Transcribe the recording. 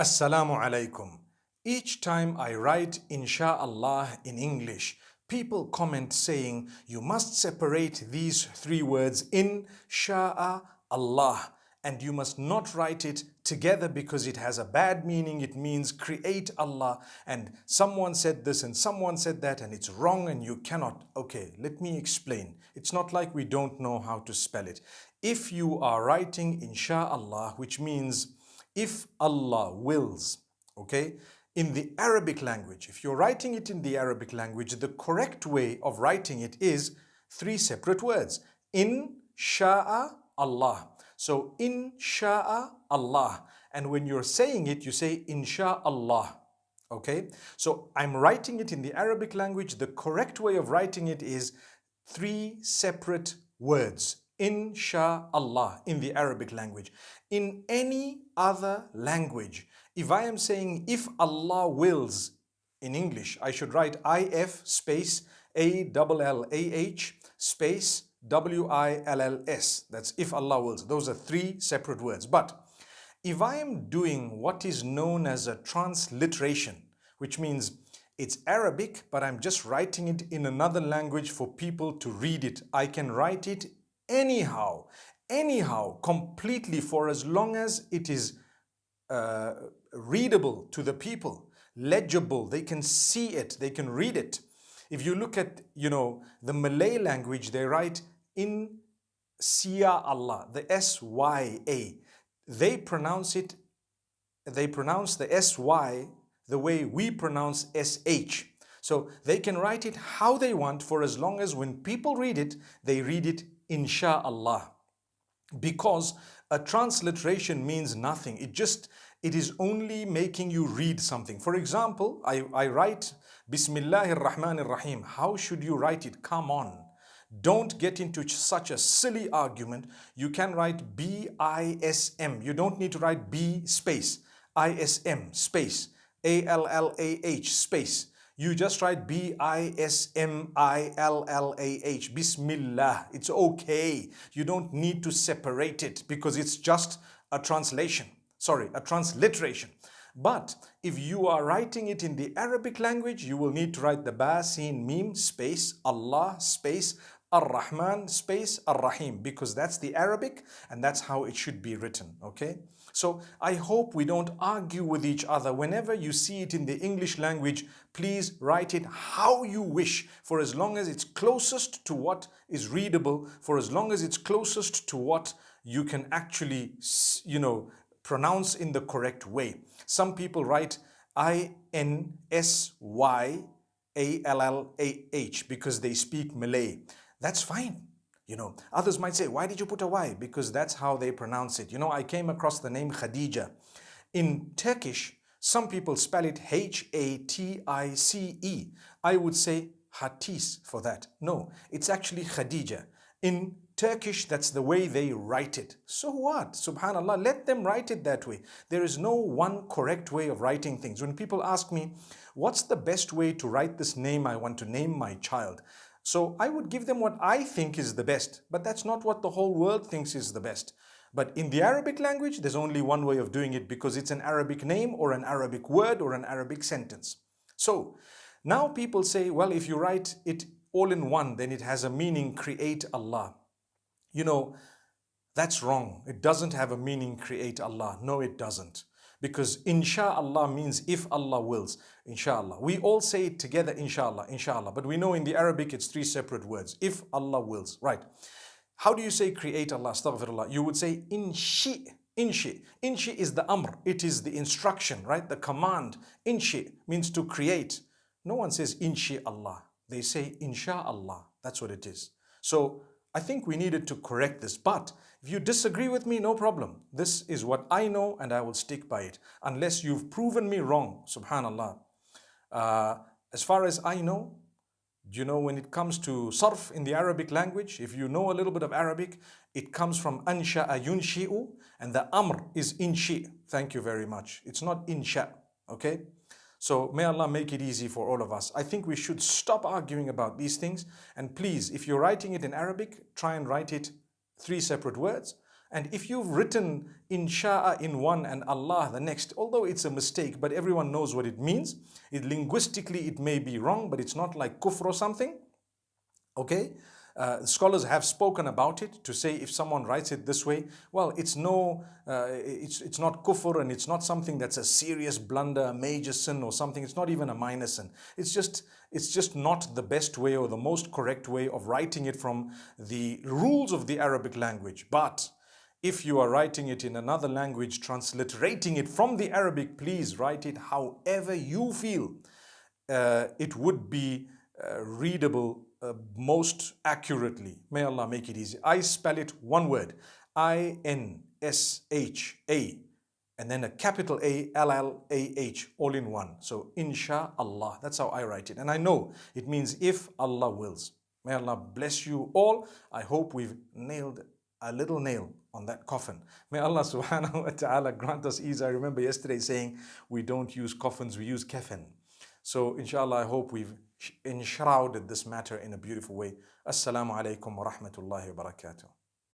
Assalamu alaikum. Each time I write Inshaallah in English, people comment saying you must separate these three words in Sha'a Allah and you must not write it together because it has a bad meaning. It means create Allah, and someone said this and someone said that and it's wrong and you cannot. Okay, let me explain. It's not like we don't know how to spell it. If you are writing Inshaallah, which means if Allah wills, okay, in the Arabic language, if you're writing it in the Arabic language, the correct way of writing it is three separate words. Insha'a Allah. So Insha'a Allah. And when you're saying it, you say Insha'Allah. Okay? So I'm writing it in the Arabic language. The correct way of writing it is three separate words. Insha'Allah in the Arabic language. In any other language, if I am saying if Allah wills in English, I should write IF space ALLAH space WILLS. That's if Allah wills. Those are three separate words. But if I am doing what is known as a transliteration, which means it's Arabic, but I'm just writing it in another language for people to read it, I can write it anyhow, completely, for as long as it is readable to the people, legible, they can see it, they can read it. If you look at, the Malay language, they write in Sia Allah, the S-Y-A. They pronounce the S-Y the way we pronounce S-H. So they can write it how they want, for as long as when people read it, they read it Insha'Allah. Because a transliteration means nothing. It is only making you read something. For example, I write Bismillahir Rahmanir Rahim. How should you write it? Come on. Don't get into such a silly argument. You can write B-I-S-M. You don't need to write B space I-S-M space A-L-L-A-H space. You just write B-I-S-M-I-L-L-A-H, Bismillah. It's okay. You don't need to separate it because it's just a transliteration. But if you are writing it in the Arabic language, you will need to write the Ba, Sin, Mim, space, Allah, space, Ar-Rahman, space, Ar-Rahim, because that's the Arabic and that's how it should be written, okay? So I hope we don't argue with each other. Whenever you see it in the English language, please write it how you wish, for as long as it's closest to what is readable, for as long as it's closest to what you can actually, pronounce in the correct way. Some people write I-N-S-Y-A-L-L-A-H because they speak Malay. That's fine. Others might say, why did you put a Y? Because that's how they pronounce it. I came across the name Khadija. In Turkish, some people spell it H-A-T-I-C-E. I would say Hatis for that. No, it's actually Khadija. In Turkish, that's the way they write it. So what? Subhanallah, let them write it that way. There is no one correct way of writing things. When people ask me, what's the best way to write this name I want to name my child? So I would give them what I think is the best, but that's not what the whole world thinks is the best. But in the Arabic language, there's only one way of doing it because it's an Arabic name or an Arabic word or an Arabic sentence. So now people say, well, if you write it all in one, then it has a meaning, create Allah. That's wrong. It doesn't have a meaning, create Allah. No, it doesn't. Because Insha'Allah means if Allah wills, Insha'Allah. We all say it together, Insha'Allah, Insha'Allah. But we know in the Arabic it's three separate words. If Allah wills, right. How do you say create Allah? Astaghfirullah. You would say Inshi. Inshi. Inshi is the amr. It is the instruction, right? The command. Inshi means to create. No one says Inshi Allah. They say Insha'Allah. That's what it is. So I think we needed to correct this. But if you disagree with me, no problem. This is what I know and I will stick by it. Unless you've proven me wrong, subhanallah. As far as I know, when it comes to sarf in the Arabic language, if you know a little bit of Arabic, it comes from ansha'a yunshi'u, and the amr is inshi. Thank you very much. It's not insha, okay? So may Allah make it easy for all of us. I think we should stop arguing about these things. And please, if you're writing it in Arabic, try and write it three separate words. And if you've written Inshaalah in one and Allah the next, although it's a mistake, but everyone knows what it means. Linguistically, it may be wrong, but it's not like kufr or something. Okay? Scholars have spoken about it to say if someone writes it this way, well, it's not kufr, and it's not something that's a serious blunder, a major sin or something. It's not even a minor sin. It's just not the best way or the most correct way of writing it from the rules of the Arabic language. But if you are writing it in another language, transliterating it from the Arabic, please write it however you feel it would be readable most accurately. May Allah make it easy. I spell it one word, Insha, and then a capital A, LLAH, all in one. So Inshaallah, that's how I write it. And I know it means if Allah wills. May Allah bless you all. I hope we've nailed a little nail on that coffin. May Allah subhanahu wa ta'ala grant us ease. I remember yesterday saying we don't use coffins, we use kafan. So inshallah, I hope we've enshrouded this matter in a beautiful way. Assalamu alaikum wa rahmatullahi wa barakatuh.